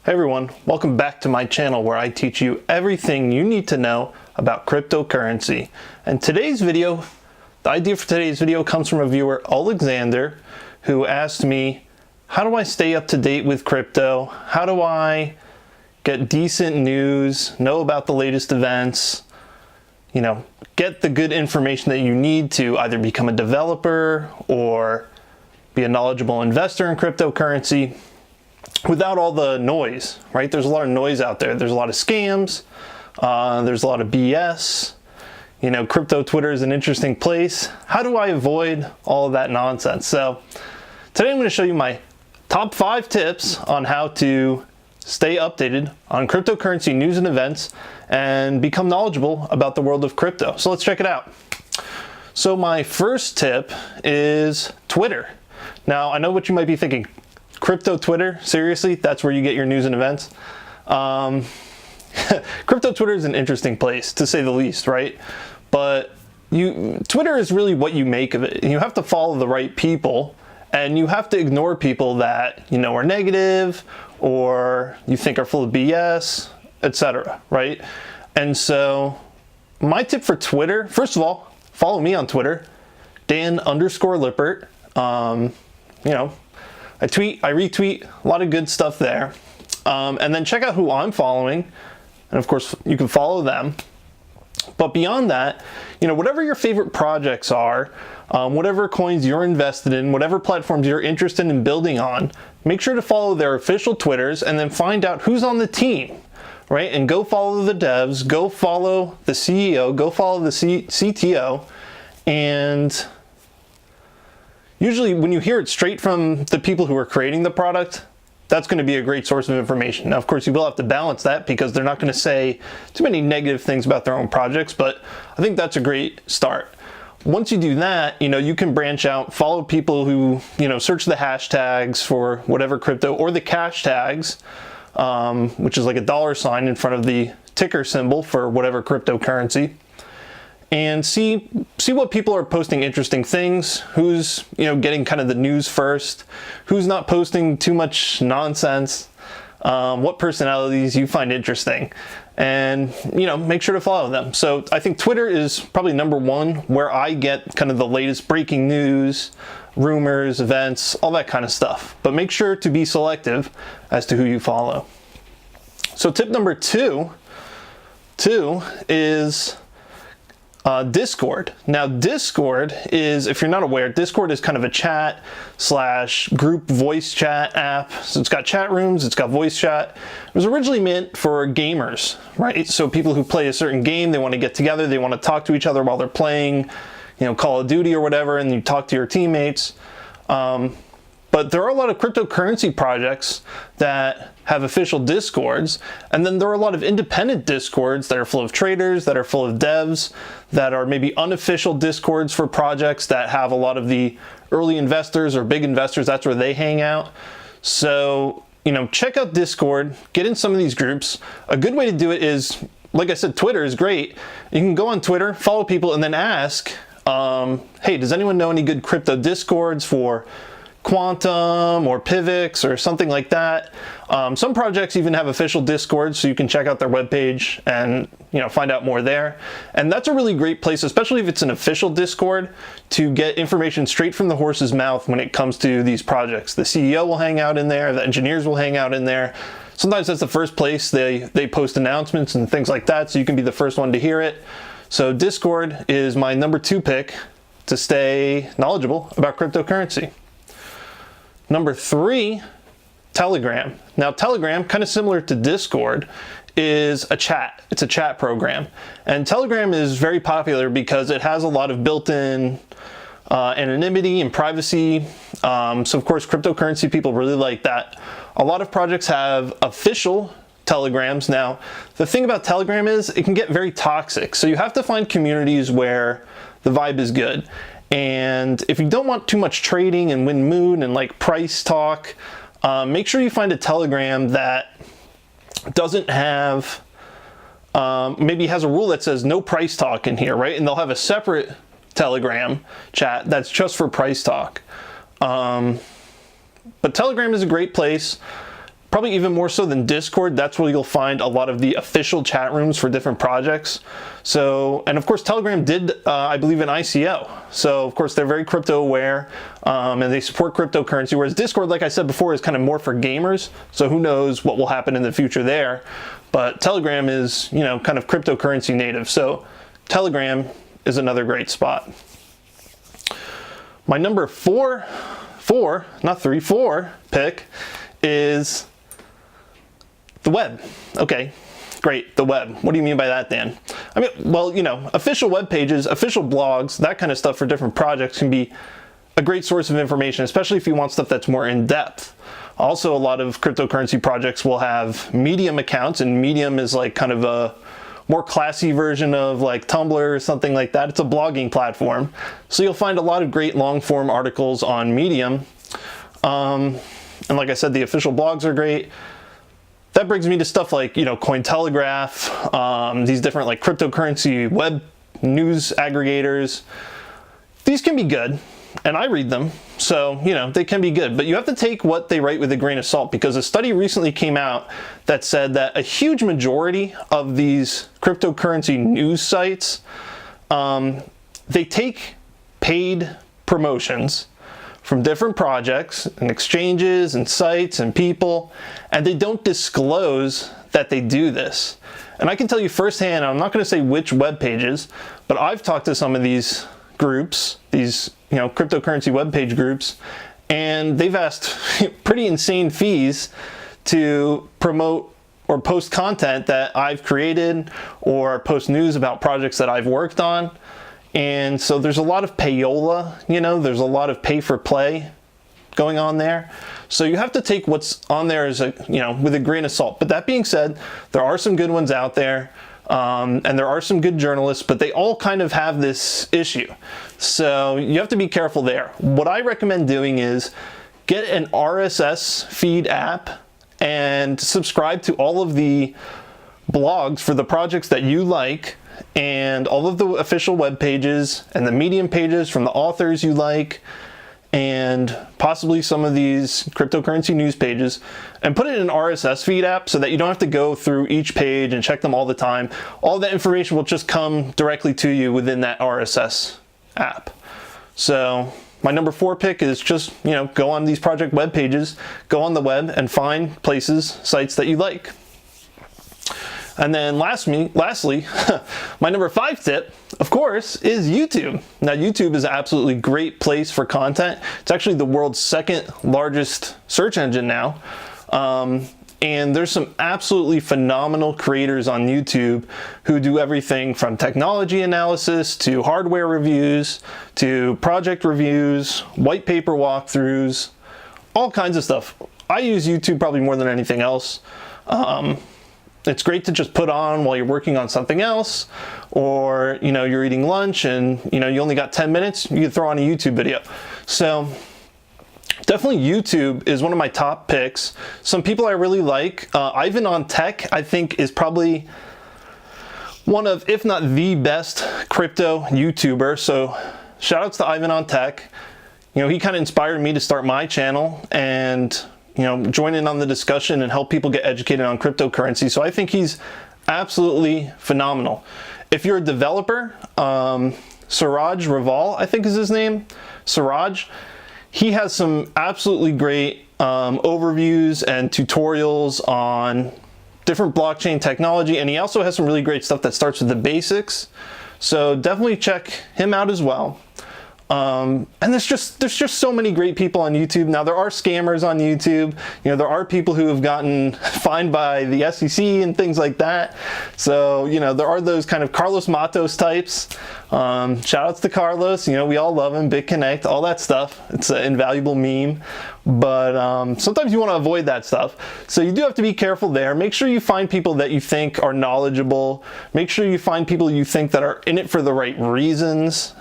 Hey everyone, welcome back to my channel where I teach you everything you need to know about cryptocurrency. And today's video, the idea for today's video comes from a viewer, Alexander, who asked me, how do I stay up to date with crypto? How do I get decent news, know about the latest events, get the good information that you need to either become a developer or be a knowledgeable investor in cryptocurrency without all the noise, right? There's a lot of noise out there. There's a lot of scams. There's a lot of BS. Crypto Twitter is an interesting place. How do I avoid all of that nonsense? So today I'm going to show you my top 5 tips on how to stay updated on cryptocurrency news and events and become knowledgeable about the world of crypto. So let's check it out. So my first tip is Twitter. Now, I know what you might be thinking. Crypto Twitter? Seriously? That's where you get your news and events? Crypto Twitter is an interesting place, to say the least, right? But Twitter is really what you make of it. You have to follow the right people, and you have to ignore people that are negative or you think are full of BS, etc., right? And so my tip for Twitter, first of all, follow me on Twitter, Dan_Lippert. I tweet, I retweet, a lot of good stuff there. And then check out who I'm following. And of course, you can follow them. But beyond that, whatever your favorite projects are, whatever coins you're invested in, whatever platforms you're interested in building on, make sure to follow their official Twitters and then find out who's on the team, right? And go follow the devs, go follow the CEO, go follow the CTO, and usually when you hear it straight from the people who are creating the product, that's going to be a great source of information. Now, of course, you will have to balance that because they're not going to say too many negative things about their own projects, but I think that's a great start. Once you do that, you can branch out, follow people who, search the hashtags for whatever crypto or the cash tags, which is like a $ in front of the ticker symbol for whatever cryptocurrency. And see what people are posting interesting things, who's getting kind of the news first, who's not posting too much nonsense, what personalities you find interesting, and make sure to follow them. So I think Twitter is probably number 1 where I get kind of the latest breaking news, rumors, events, all that kind of stuff. But make sure to be selective as to who you follow. So tip number 2 is Discord. Now, Discord is, if you're not aware, Discord is kind of a chat / group voice chat app. So it's got chat rooms, it's got voice chat. It was originally meant for gamers, right? So people who play a certain game, they want to get together, they want to talk to each other while they're playing, Call of Duty or whatever, and you talk to your teammates. But there are a lot of cryptocurrency projects that have official Discords, and then there are a lot of independent Discords that are full of traders, that are full of devs, that are maybe unofficial Discords for projects that have a lot of the early investors or big investors. That's where they hang out. So, check out Discord, get in some of these groups. A good way to do it is, like I said, Twitter is great. You can go on Twitter, follow people, and then ask, hey, does anyone know any good crypto Discords for Quantum or Pivx or something like that? Some projects even have official Discord, so you can check out their webpage and find out more there. And that's a really great place, especially if it's an official Discord, to get information straight from the horse's mouth when it comes to these projects. The CEO will hang out in there, the engineers will hang out in there. Sometimes that's the first place they post announcements and things like that, so you can be the first one to hear it. So Discord is my number 2 pick to stay knowledgeable about cryptocurrency. Number 3, Telegram. Now, Telegram, kind of similar to Discord, is a chat. It's a chat program. And Telegram is very popular because it has a lot of built-in anonymity and privacy. So, of course, cryptocurrency people really like that. A lot of projects have official Telegrams. Now, the thing about Telegram is it can get very toxic. So you have to find communities where the vibe is good. And if you don't want too much trading and win mood and like price talk, make sure you find a Telegram that doesn't have, maybe has a rule that says no price talk in here, right? And they'll have a separate Telegram chat that's just for price talk. But Telegram is a great place. probably even more so than Discord, that's where you'll find a lot of the official chat rooms for different projects. So, and of course, Telegram did, I believe, an ICO. So, of course, they're very crypto aware, and they support cryptocurrency, whereas Discord, like I said before, is kind of more for gamers. So who knows what will happen in the future there. But Telegram is, you know, kind of cryptocurrency native. So Telegram is another great spot. My number four pick is the web. Okay, great, the web. What do you mean by that, Dan? I mean, well, you know, official web pages, official blogs, that kind of stuff for different projects can be a great source of information, especially if you want stuff that's more in depth. Also, a lot of cryptocurrency projects will have Medium accounts, and Medium is like kind of a more classy version of like Tumblr or something like that. It's a blogging platform. So you'll find a lot of great long form articles on Medium. And like I said, the official blogs are great. That brings me to stuff like, you know, Cointelegraph, these different like cryptocurrency web news aggregators. These can be good, and I read them. So, you know, they can be good, but you have to take what they write with a grain of salt, because a study recently came out that said that a huge majority of these cryptocurrency news sites, they take paid promotions from different projects and exchanges and sites and people, and they don't disclose that they do this. And I can tell you firsthand, I'm not going to say which web pages, but I've talked to some of these groups, these, you know, cryptocurrency web page groups, and they've asked pretty insane fees to promote or post content that I've created or post news about projects that I've worked on. And so there's a lot of payola, you know, there's a lot of pay for play going on there. So you have to take what's on there as a, you know, with a grain of salt. But that being said, there are some good ones out there, and there are some good journalists, but they all kind of have this issue. So you have to be careful there. What I recommend doing is get an RSS feed app and subscribe to all of the blogs for the projects that you like, and all of the official web pages and the Medium pages from the authors you like, and possibly some of these cryptocurrency news pages, and put it in an RSS feed app so that you don't have to go through each page and check them all the time. All that information will just come directly to you within that RSS app. So my number 4 pick is just, you know, go on these project web pages, go on the web and find places, sites that you like. And then lastly, my number 5 tip, of course, is YouTube. Now, YouTube is an absolutely great place for content. It's actually the world's 2nd largest search engine now. And there's some absolutely phenomenal creators on YouTube who do everything from technology analysis to hardware reviews to project reviews, white paper walkthroughs, all kinds of stuff. I use YouTube probably more than anything else. It's great to just put on while you're working on something else, or, you know, you're eating lunch and, you know, you only got 10 minutes, you can throw on a YouTube video. So definitely YouTube is one of my top picks. Some people I really like, Ivan on Tech, I think is probably one of, if not the best crypto YouTuber. So shout outs to Ivan on Tech. You know, he kind of inspired me to start my channel and, you know, join in on the discussion and help people get educated on cryptocurrency. So I think he's absolutely phenomenal. If you're a developer, Suraj Raval, I think is his name, Suraj, he has some absolutely great overviews and tutorials on different blockchain technology, and he also has some really great stuff that starts with the basics. So definitely check him out as well. And there's just so many great people on YouTube. Now, there are scammers on YouTube. You know, there are people who have gotten fined by the SEC and things like that. So, you know, there are those kind of Carlos Matos types. Shout outs to Carlos. You know, we all love him. BitConnect, all that stuff. It's an invaluable meme. But sometimes you want to avoid that stuff. So you do have to be careful there. Make sure you find people that you think are knowledgeable. Make sure you find people you think that are in it for the right reasons.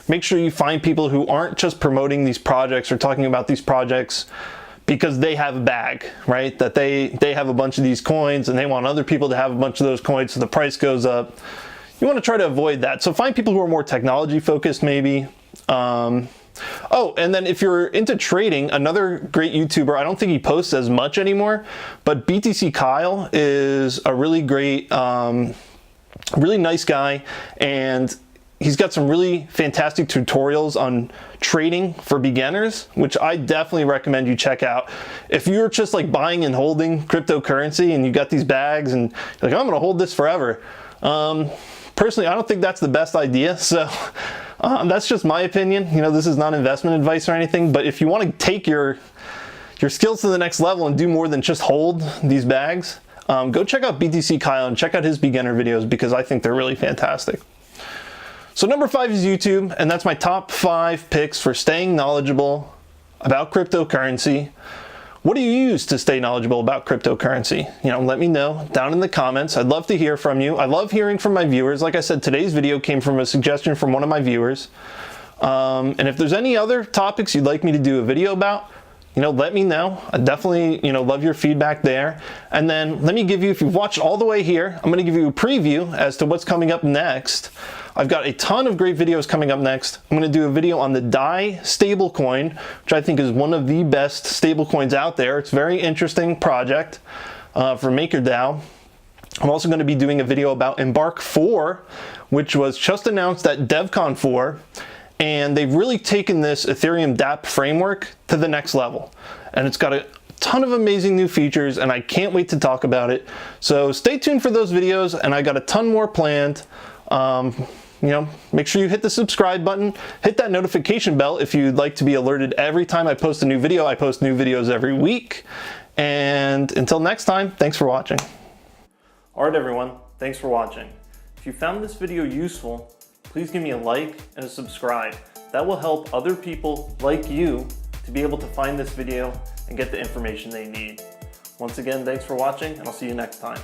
Make sure you find people who aren't just promoting these projects or talking about these projects because they have a bag, right? That they have a bunch of these coins and they want other people to have a bunch of those coins so the price goes up. You want to try to avoid that. So find people who are more technology focused maybe. Oh, and then if you're into trading, another great YouTuber, I don't think he posts as much anymore, but BTC Kyle is a really great, really nice guy, and he's got some really fantastic tutorials on trading for beginners, which I definitely recommend you check out. If you're just like buying and holding cryptocurrency and you got these bags and you're like, I'm gonna hold this forever. Personally, I don't think that's the best idea. So that's just my opinion. You know, this is not investment advice or anything, but if you want to take your skills to the next level and do more than just hold these bags, go check out BTC Kyle and check out his beginner videos, because I think they're really fantastic. So number 5 is YouTube, and that's my top 5 picks for staying knowledgeable about cryptocurrency. What do you use to stay knowledgeable about cryptocurrency? You know, let me know down in the comments. I'd love to hear from you. I love hearing from my viewers. Like I said, today's video came from a suggestion from one of my viewers. And if there's any other topics you'd like me to do a video about, you know, let me know. I definitely, you know, love your feedback there. And then let me give you, if you've watched all the way here, I'm going to give you a preview as to what's coming up next. I've got a ton of great videos coming up next. I'm going to do a video on the DAI stablecoin, which I think is one of the best stablecoins out there. It's a very interesting project for MakerDAO. I'm also going to be doing a video about Embark 4, which was just announced at DevCon 4. And they've really taken this Ethereum dApp framework to the next level. And it's got a ton of amazing new features, and I can't wait to talk about it. So stay tuned for those videos, and I got a ton more planned. You know, make sure you hit the subscribe button, hit that notification bell if you'd like to be alerted every time I post a new video. I post new videos every week. And until next time, thanks for watching. All right, everyone, thanks for watching. If you found this video useful, please give me a like and a subscribe. That will help other people like you to be able to find this video and get the information they need. Once again, thanks for watching, and I'll see you next time.